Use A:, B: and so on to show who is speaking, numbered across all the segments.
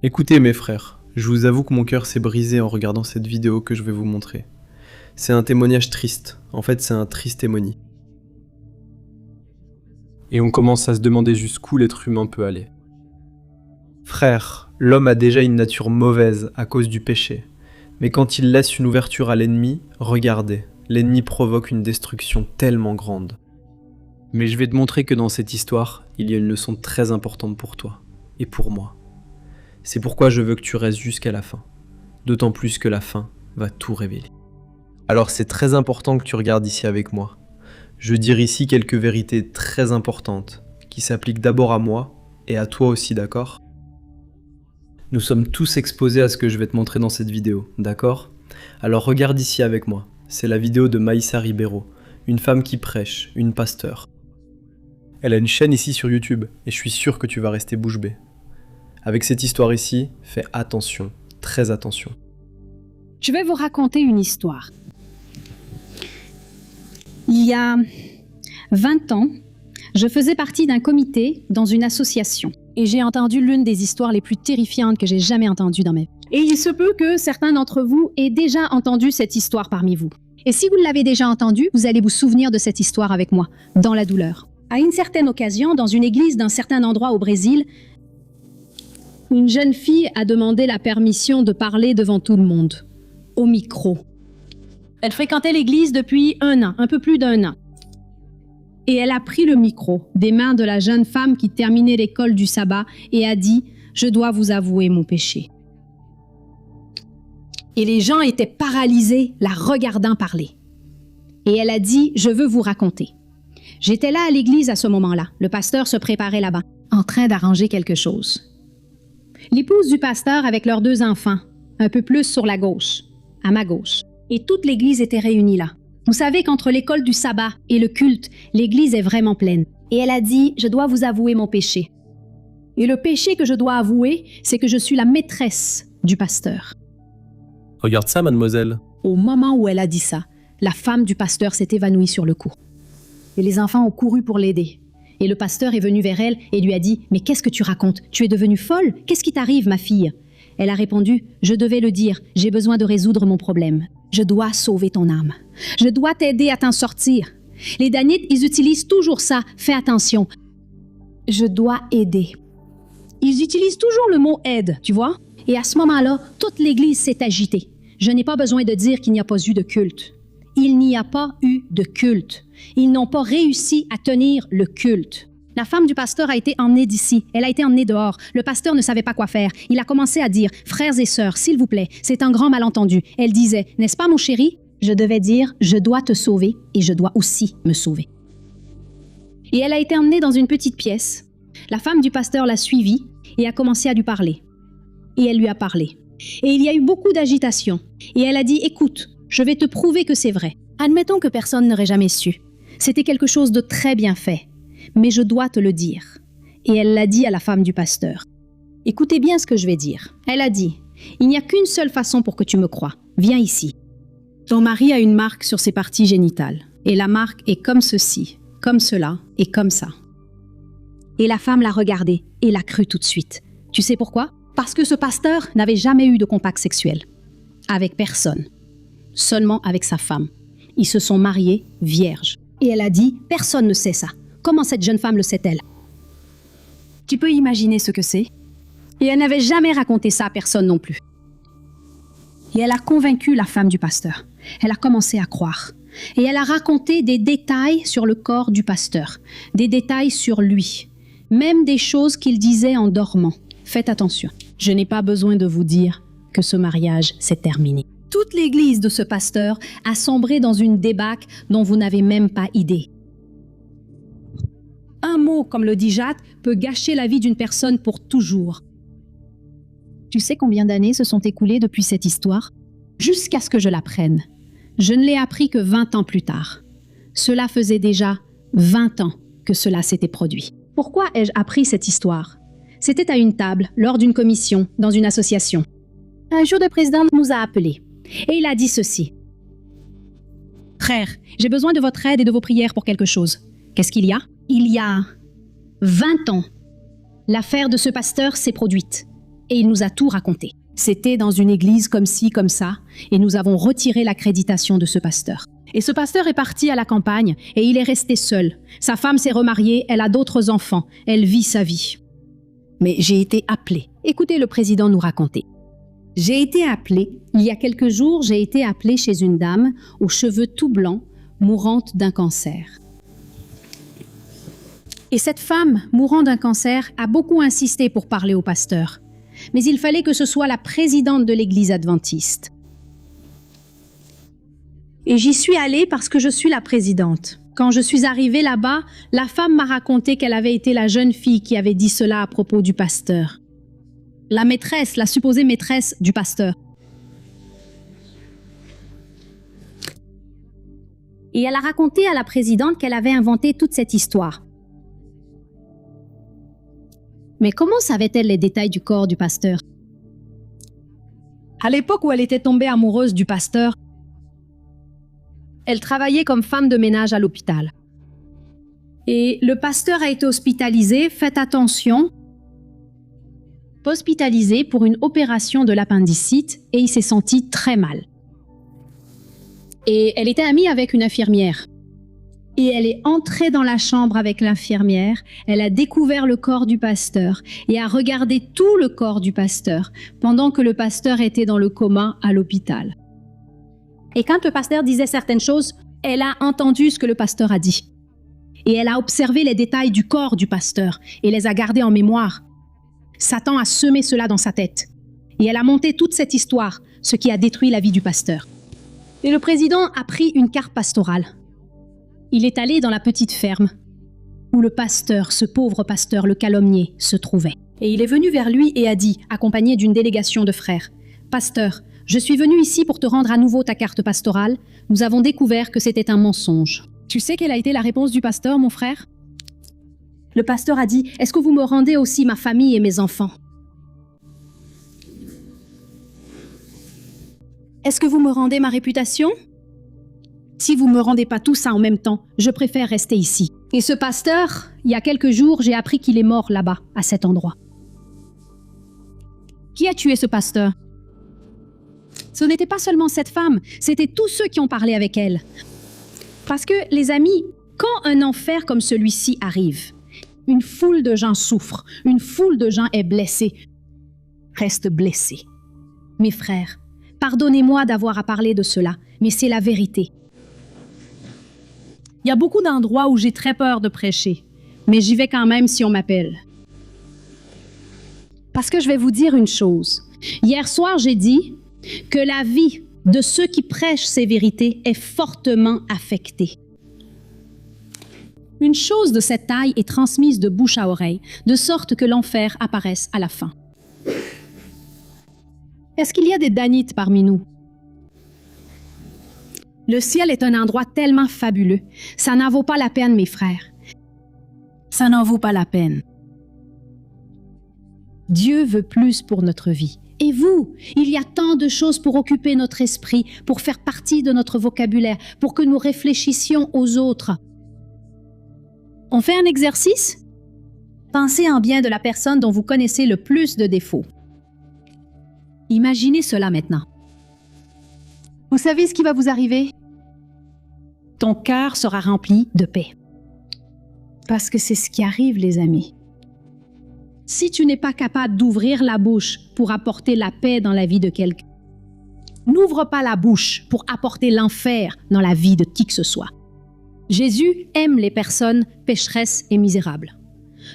A: Écoutez mes frères, je vous avoue que mon cœur s'est brisé en regardant cette vidéo que je vais vous montrer. C'est un témoignage triste, en fait c'est un tristémonie. Et on commence à se demander jusqu'où l'être humain peut aller. Frère, l'homme a déjà une nature mauvaise à cause du péché. Mais quand il laisse une ouverture à l'ennemi, regardez, l'ennemi provoque une destruction tellement grande. Mais je vais te montrer que dans cette histoire, il y a une leçon très importante pour toi, et pour moi. C'est pourquoi je veux que tu restes jusqu'à la fin. D'autant plus que la fin va tout révéler. Alors c'est très important que tu regardes ici avec moi. Je dirai ici quelques vérités très importantes, qui s'appliquent d'abord à moi, et à toi aussi, d'accord ? Nous sommes tous exposés à ce que je vais te montrer dans cette vidéo, d'accord ? Alors regarde ici avec moi, c'est la vidéo de Maïssa Ribeiro, une femme qui prêche, une pasteur. Elle a une chaîne ici sur YouTube, et je suis sûr que tu vas rester bouche bée. Avec cette histoire ici, fais attention, très attention.
B: Je vais vous raconter une histoire. Il y a 20 ans, je faisais partie d'un comité dans une association. Et j'ai entendu l'une des histoires les plus terrifiantes que j'ai jamais entendues dans ma vie. Et il se peut que certains d'entre vous aient déjà entendu cette histoire parmi vous. Et si vous l'avez déjà entendue, vous allez vous souvenir de cette histoire avec moi, dans la douleur. À une certaine occasion, dans une église d'un certain endroit au Brésil, une jeune fille a demandé la permission de parler devant tout le monde, au micro. Elle fréquentait l'église depuis 1 an, un peu plus d'1 an. Et elle a pris le micro des mains de la jeune femme qui terminait l'école du sabbat et a dit « Je dois vous avouer mon péché ». Et les gens étaient paralysés, la regardant parler. Et elle a dit « Je veux vous raconter ». J'étais là à l'église à ce moment-là. Le pasteur se préparait là-bas, en train d'arranger quelque chose. L'épouse du pasteur avec leurs 2 enfants, un peu plus sur la gauche, à ma gauche. Et toute l'église était réunie là. Vous savez qu'entre l'école du sabbat et le culte, l'église est vraiment pleine. Et elle a dit, je dois vous avouer mon péché. Et le péché que je dois avouer, c'est que je suis la maîtresse du pasteur.
A: Regarde ça, mademoiselle.
B: Au moment où elle a dit ça, la femme du pasteur s'est évanouie sur le coup. Et les enfants ont couru pour l'aider. Et le pasteur est venu vers elle et lui a dit, mais qu'est-ce que tu racontes? Tu es devenue folle? Qu'est-ce qui t'arrive, ma fille? Elle a répondu, je devais le dire, j'ai besoin de résoudre mon problème. Je dois sauver ton âme. Je dois t'aider à t'en sortir. Les Danites, ils utilisent toujours ça. Fais attention. Je dois aider. Ils utilisent toujours le mot aide, tu vois? Et à ce moment-là, toute l'Église s'est agitée. Je n'ai pas besoin de dire qu'il n'y a pas eu de culte. Il n'y a pas eu de culte. Ils n'ont pas réussi à tenir le culte. La femme du pasteur a été emmenée d'ici. Elle a été emmenée dehors. Le pasteur ne savait pas quoi faire. Il a commencé à dire « Frères et sœurs, s'il vous plaît, c'est un grand malentendu. » Elle disait « N'est-ce pas, mon chéri? » Je devais dire « Je dois te sauver et je dois aussi me sauver. » Et elle a été emmenée dans une petite pièce. La femme du pasteur l'a suivie et a commencé à lui parler. Et elle lui a parlé. Et il y a eu beaucoup d'agitation. Et elle a dit « Écoute, je vais te prouver que c'est vrai. Admettons que personne n'aurait jamais su. C'était quelque chose de très bien fait. Mais je dois te le dire. » Et elle l'a dit à la femme du pasteur. Écoutez bien ce que je vais dire. Elle a dit, il n'y a qu'une seule façon pour que tu me crois. Viens ici. Ton mari a une marque sur ses parties génitales. Et la marque est comme ceci, comme cela et comme ça. Et la femme l'a regardé et l'a cru tout de suite. Tu sais pourquoi? Parce que ce pasteur n'avait jamais eu de contact sexuel. Avec personne. Seulement avec sa femme. Ils se sont mariés vierges. Et elle a dit, personne ne sait ça. Comment cette jeune femme le sait-elle? Tu peux imaginer ce que c'est? Et elle n'avait jamais raconté ça à personne non plus. Et elle a convaincu la femme du pasteur. Elle a commencé à croire. Et elle a raconté des détails sur le corps du pasteur, des détails sur lui, même des choses qu'il disait en dormant. Faites attention, je n'ai pas besoin de vous dire que ce mariage s'est terminé. Toute l'église de ce pasteur a sombré dans une débâcle dont vous n'avez même pas idée. Un mot, comme le dit Jacques, peut gâcher la vie d'une personne pour toujours. Tu sais combien d'années se sont écoulées depuis cette histoire? Jusqu'à ce que je l'apprenne. Je ne l'ai appris que 20 ans plus tard. Cela faisait déjà 20 ans que cela s'était produit. Pourquoi ai-je appris cette histoire? C'était à une table, lors d'une commission, dans une association. Un jour, le président nous a appelés. Et il a dit ceci. « Frère, j'ai besoin de votre aide et de vos prières pour quelque chose. » Qu'est-ce qu'il y a? « Il y a 20 ans, l'affaire de ce pasteur s'est produite. et il nous a tout raconté. C'était dans une église comme ci, comme ça, et nous avons retiré l'accréditation de ce pasteur. Et ce pasteur est parti à la campagne, et il est resté seul. Sa femme s'est remariée, elle a d'autres enfants, elle vit sa vie. Mais j'ai été appelée. Écoutez le président nous raconter. J'ai été appelée, il y a quelques jours, j'ai été appelée chez une dame aux cheveux tout blancs, mourante d'un cancer. Et cette femme, mourant d'un cancer, a beaucoup insisté pour parler au pasteur. Mais il fallait que ce soit la présidente de l'église adventiste. Et j'y suis allée parce que je suis la présidente. Quand je suis arrivée là-bas, la femme m'a raconté qu'elle avait été la jeune fille qui avait dit cela à propos du pasteur. La maîtresse, la supposée maîtresse du pasteur. Et elle a raconté à la présidente qu'elle avait inventé toute cette histoire. Mais comment savait-elle les détails du corps du pasteur? À l'époque où elle était tombée amoureuse du pasteur, elle travaillait comme femme de ménage à l'hôpital. Et le pasteur a été hospitalisé, faites attention, hospitalisé pour une opération de l'appendicite et il s'est senti très mal. Et elle était amie avec une infirmière. Et elle est entrée dans la chambre avec l'infirmière, elle a découvert le corps du pasteur et a regardé tout le corps du pasteur pendant que le pasteur était dans le coma à l'hôpital. Et quand le pasteur disait certaines choses, elle a entendu ce que le pasteur a dit. Et elle a observé les détails du corps du pasteur et les a gardés en mémoire. Satan a semé cela dans sa tête. Et elle a monté toute cette histoire, ce qui a détruit la vie du pasteur. Et le président a pris une carte pastorale. Il est allé dans la petite ferme où le pasteur, ce pauvre pasteur, le calomnier, se trouvait. Et il est venu vers lui et a dit, accompagné d'une délégation de frères, « Pasteur, je suis venu ici pour te rendre à nouveau ta carte pastorale. Nous avons découvert que c'était un mensonge. » Tu sais quelle a été la réponse du pasteur, mon frère? Le pasteur a dit, « Est-ce que vous me rendez aussi ma famille et mes enfants? Est-ce que vous me rendez ma réputation? Si vous ne me rendez pas tout ça en même temps, je préfère rester ici. » Et ce pasteur, il y a quelques jours, j'ai appris qu'il est mort là-bas, à cet endroit. Qui a tué ce pasteur? Ce n'était pas seulement cette femme, c'était tous ceux qui ont parlé avec elle. Parce que, les amis, quand un enfer comme celui-ci arrive, une foule de gens souffrent, une foule de gens est blessée, reste blessée. Mes frères, pardonnez-moi d'avoir à parler de cela, mais c'est la vérité. Il y a beaucoup d'endroits où j'ai très peur de prêcher, mais j'y vais quand même si on m'appelle. Parce que je vais vous dire une chose. Hier soir, j'ai dit que la vie de ceux qui prêchent ces vérités est fortement affectée. Une chose de cette taille est transmise de bouche à oreille, de sorte que l'enfer apparaisse à la fin. Est-ce qu'il y a des danites parmi nous? Le ciel est un endroit tellement fabuleux. Ça n'en vaut pas la peine, mes frères. Ça n'en vaut pas la peine. Dieu veut plus pour notre vie. Et vous, il y a tant de choses pour occuper notre esprit, pour faire partie de notre vocabulaire, pour que nous réfléchissions aux autres. On fait un exercice? Pensez en bien de la personne dont vous connaissez le plus de défauts. Imaginez cela maintenant. Vous savez ce qui va vous arriver? Ton cœur sera rempli de paix. Parce que c'est ce qui arrive, les amis. Si tu n'es pas capable d'ouvrir la bouche pour apporter la paix dans la vie de quelqu'un, n'ouvre pas la bouche pour apporter l'enfer dans la vie de qui que ce soit. Jésus aime les personnes pécheresses et misérables.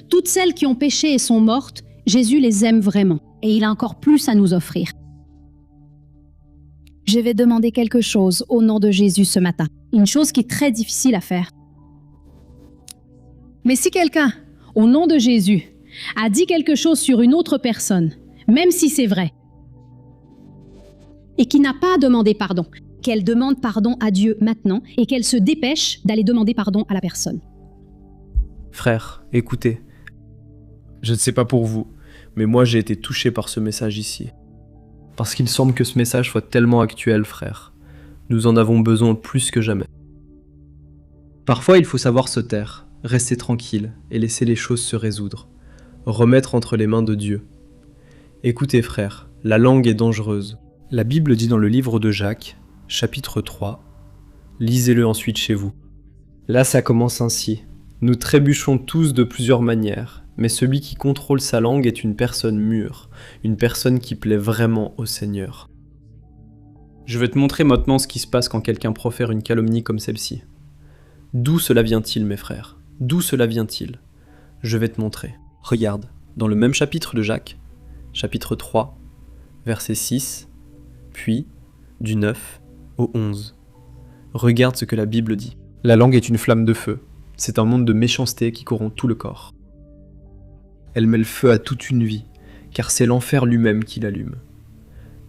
B: Toutes celles qui ont péché et sont mortes, Jésus les aime vraiment et il a encore plus à nous offrir. Je vais demander quelque chose au nom de Jésus ce matin. Une chose qui est très difficile à faire. Mais si quelqu'un, au nom de Jésus, a dit quelque chose sur une autre personne, même si c'est vrai, et qui n'a pas demandé pardon, qu'elle demande pardon à Dieu maintenant et qu'elle se dépêche d'aller demander pardon à la personne.
A: Frères, écoutez. Je ne sais pas pour vous, mais moi j'ai été touché par ce message ici. Parce qu'il semble que ce message soit tellement actuel, frère. Nous en avons besoin plus que jamais. Parfois, il faut savoir se taire, rester tranquille et laisser les choses se résoudre. Remettre entre les mains de Dieu. Écoutez frères, la langue est dangereuse. La Bible dit dans le livre de Jacques, chapitre 3, lisez-le ensuite chez vous. Là ça commence ainsi. Nous trébuchons tous de plusieurs manières, mais celui qui contrôle sa langue est une personne mûre, une personne qui plaît vraiment au Seigneur. Je vais te montrer maintenant ce qui se passe quand quelqu'un profère une calomnie comme celle-ci. D'où cela vient-il, mes frères? D'où cela vient-il? Je vais te montrer. Regarde, dans le même chapitre de Jacques, chapitre 3, verset 6, puis du 9 au 11. Regarde ce que la Bible dit. La langue est une flamme de feu. C'est un monde de méchanceté qui corrompt tout le corps. Elle met le feu à toute une vie, car c'est l'enfer lui-même qui l'allume.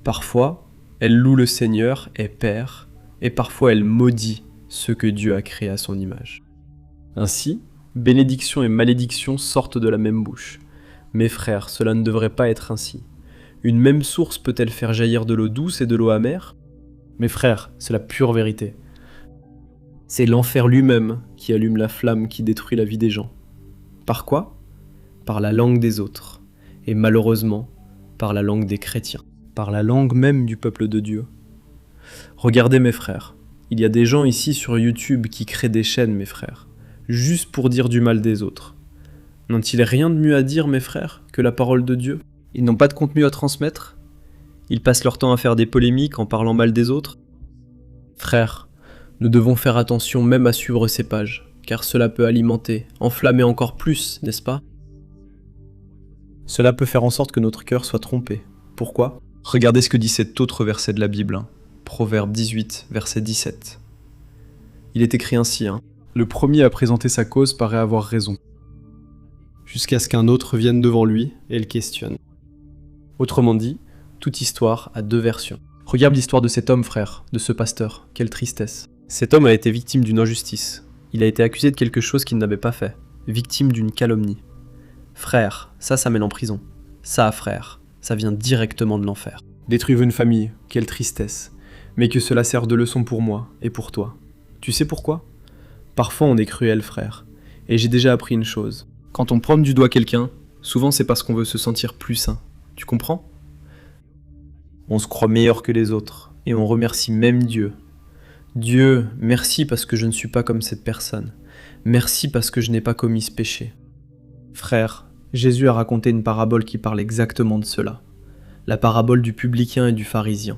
A: Parfois, elle loue le Seigneur et Père, et parfois elle maudit ce que Dieu a créé à son image. Ainsi, bénédiction et malédiction sortent de la même bouche. Mes frères, cela ne devrait pas être ainsi. Une même source peut-elle faire jaillir de l'eau douce et de l'eau amère? Mes frères, c'est la pure vérité. C'est l'enfer lui-même qui allume la flamme qui détruit la vie des gens. Par quoi? Par la langue des autres, et malheureusement, par la langue des chrétiens, par la langue même du peuple de Dieu. Regardez mes frères, il y a des gens ici sur YouTube qui créent des chaînes, mes frères, juste pour dire du mal des autres. N'ont-ils rien de mieux à dire, mes frères, que la parole de Dieu? Ils n'ont pas de contenu à transmettre? Ils passent leur temps à faire des polémiques en parlant mal des autres? Frères, nous devons faire attention même à suivre ces pages, car cela peut alimenter, enflammer encore plus, n'est-ce pas? Cela peut faire en sorte que notre cœur soit trompé. Pourquoi? Regardez ce que dit cet autre verset de la Bible, Proverbe 18, verset 17. Il est écrit ainsi, Le premier à présenter sa cause paraît avoir raison, jusqu'à ce qu'un autre vienne devant lui et le questionne. Autrement dit, toute histoire a deux versions. Regarde l'histoire de cet homme, frère, de ce pasteur, quelle tristesse. Cet homme a été victime d'une injustice. Il a été accusé de quelque chose qu'il n'avait pas fait, victime d'une calomnie. Frère, ça mène en prison. Ça, frère, ça vient directement de l'enfer. Détruire une famille, quelle tristesse. Mais que cela serve de leçon pour moi et pour toi. Tu sais pourquoi? Parfois on est cruel, frère. Et j'ai déjà appris une chose. Quand on pointe du doigt quelqu'un, souvent c'est parce qu'on veut se sentir plus sain. Tu comprends? On se croit meilleur que les autres, et on remercie même Dieu. Dieu, merci parce que je ne suis pas comme cette personne. Merci parce que je n'ai pas commis ce péché. Frère, Jésus a raconté une parabole qui parle exactement de cela. La parabole du publicain et du pharisien.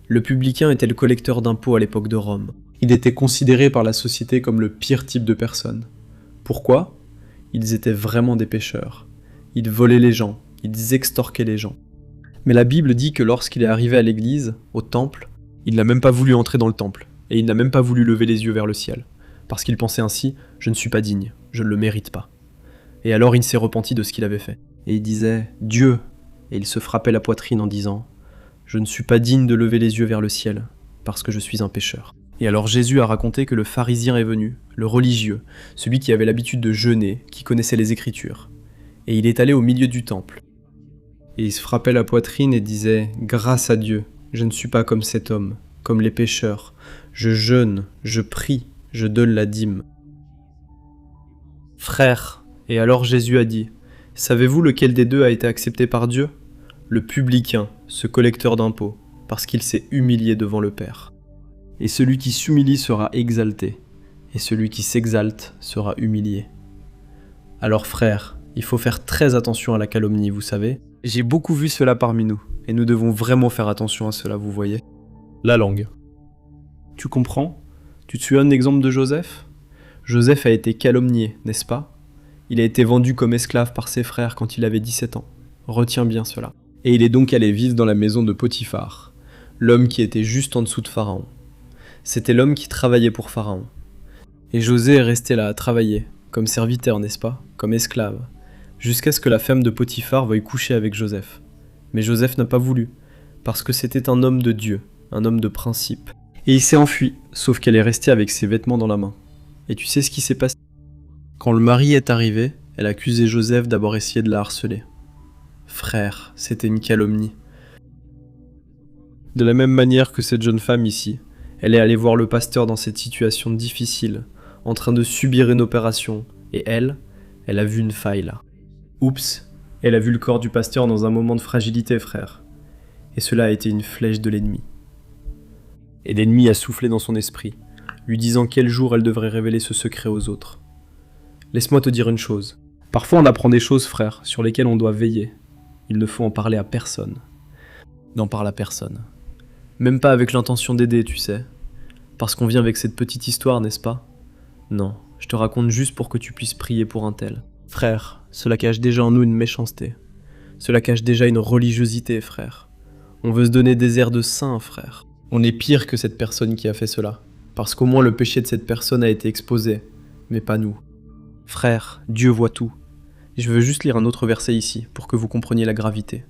A: Le publicain était le collecteur d'impôts à l'époque de Rome. Il était considéré par la société comme le pire type de personne. Pourquoi? Ils étaient vraiment des pécheurs. Ils volaient les gens, ils extorquaient les gens. Mais la Bible dit que lorsqu'il est arrivé à l'église, au temple, il n'a même pas voulu entrer dans le temple, et il n'a même pas voulu lever les yeux vers le ciel, parce qu'il pensait ainsi, je ne suis pas digne, je ne le mérite pas. Et alors il s'est repenti de ce qu'il avait fait. Et il disait, Dieu, et il se frappait la poitrine en disant, je ne suis pas digne de lever les yeux vers le ciel, parce que je suis un pécheur. Et alors Jésus a raconté que le pharisien est venu, le religieux, celui qui avait l'habitude de jeûner, qui connaissait les Écritures. Et il est allé au milieu du temple. Et il se frappait la poitrine et disait « Grâce à Dieu, je ne suis pas comme cet homme, comme les pécheurs. Je jeûne, je prie, je donne la dîme. » Frère, et alors Jésus a dit « Savez-vous lequel des deux a été accepté par Dieu? Le publicain, ce collecteur d'impôts, parce qu'il s'est humilié devant le Père. Et celui qui s'humilie sera exalté, et celui qui s'exalte sera humilié. Alors frère, il faut faire très attention à la calomnie, vous savez. J'ai beaucoup vu cela parmi nous, et nous devons vraiment faire attention à cela, vous voyez. La langue. Tu comprends? Tu te souviens de l'exemple de Joseph? Joseph a été calomnié, n'est-ce pas? Il a été vendu comme esclave par ses frères quand il avait 17 ans. Retiens bien cela. Et il est donc allé vivre dans la maison de Potiphar, l'homme qui était juste en dessous de Pharaon. C'était l'homme qui travaillait pour Pharaon. Et José est resté là à travailler, comme serviteur, n'est-ce pas? Comme esclave, jusqu'à ce que la femme de Potiphar veuille coucher avec Joseph. Mais Joseph n'a pas voulu, parce que c'était un homme de Dieu, un homme de principe. Et il s'est enfui, sauf qu'elle est restée avec ses vêtements dans la main. Et tu sais ce qui s'est passé? Quand le mari est arrivé, elle accusait Joseph d'avoir essayé de la harceler. Frère, c'était une calomnie. De la même manière que cette jeune femme ici, elle est allée voir le pasteur dans cette situation difficile, en train de subir une opération, et elle a vu une faille là. Oups, Elle a vu le corps du pasteur dans un moment de fragilité, frère. Et cela a été une flèche de l'ennemi. Et l'ennemi a soufflé dans son esprit, lui disant quel jour elle devrait révéler ce secret aux autres. Laisse-moi te dire une chose. Parfois on apprend des choses, frère, sur lesquelles on doit veiller. Il ne faut en parler à personne. N'en parle à personne. Même pas avec l'intention d'aider, tu sais. Parce qu'on vient avec cette petite histoire, n'est-ce pas? Non, je te raconte juste pour que tu puisses prier pour un tel. Frère, cela cache déjà en nous une méchanceté. Cela cache déjà une religiosité, frère. On veut se donner des airs de saint, frère. On est pire que cette personne qui a fait cela. Parce qu'au moins le péché de cette personne a été exposé, mais pas nous. Frère, Dieu voit tout. Je veux juste lire un autre verset ici, pour que vous compreniez la gravité.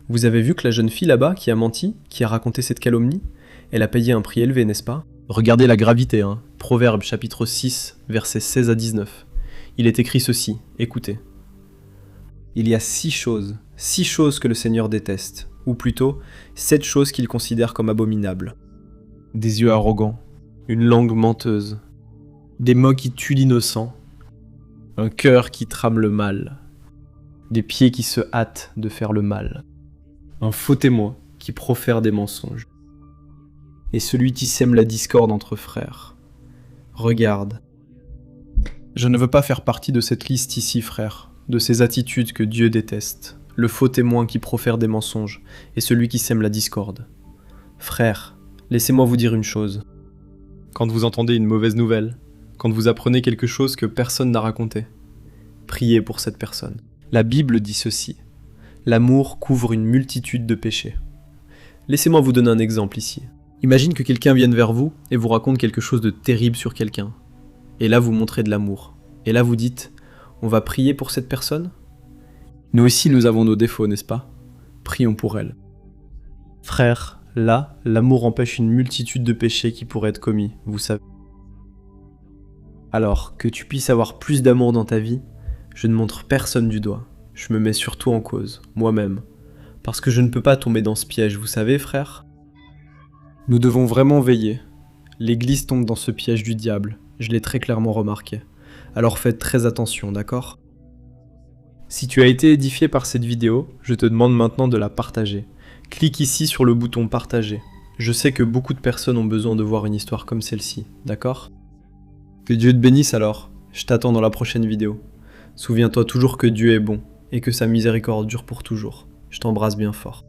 A: Vous avez vu que la jeune fille là-bas, qui a menti, qui a raconté cette calomnie, elle a payé un prix élevé, n'est-ce pas? Regardez la gravité, hein. Proverbe chapitre 6, versets 16 à 19. Il est écrit ceci, écoutez. Il y a 6 choses que le Seigneur déteste, ou plutôt 7 choses qu'il considère comme abominables. Des yeux arrogants, une langue menteuse, des mots qui tuent l'innocent, un cœur qui trame le mal, des pieds qui se hâtent de faire le mal, un faux témoin qui profère des mensonges, et celui qui sème la discorde entre frères. Regarde. Je ne veux pas faire partie de cette liste ici, frère, de ces attitudes que Dieu déteste, le faux témoin qui profère des mensonges, et celui qui sème la discorde. Frère, laissez-moi vous dire une chose. Quand vous entendez une mauvaise nouvelle, quand vous apprenez quelque chose que personne n'a raconté, priez pour cette personne. La Bible dit ceci. L'amour couvre une multitude de péchés. Laissez-moi vous donner un exemple ici. Imagine que quelqu'un vienne vers vous et vous raconte quelque chose de terrible sur quelqu'un. Et là vous montrez de l'amour. Et là vous dites, on va prier pour cette personne? Nous aussi nous avons nos défauts, n'est-ce pas? Prions pour elle. Frère, là, l'amour empêche une multitude de péchés qui pourraient être commis, vous savez. Alors, que tu puisses avoir plus d'amour dans ta vie, je ne montre personne du doigt. Je me mets surtout en cause, moi-même. Parce que je ne peux pas tomber dans ce piège, vous savez, frère? Nous devons vraiment veiller. L'Église tombe dans ce piège du diable, je l'ai très clairement remarqué. Alors faites très attention, d'accord? Si tu as été édifié par cette vidéo, je te demande maintenant de la partager. Clique ici sur le bouton partager. Je sais que beaucoup de personnes ont besoin de voir une histoire comme celle-ci, d'accord? Que Dieu te bénisse alors, je t'attends dans la prochaine vidéo. Souviens-toi toujours que Dieu est bon, et que sa miséricorde dure pour toujours. Je t'embrasse bien fort.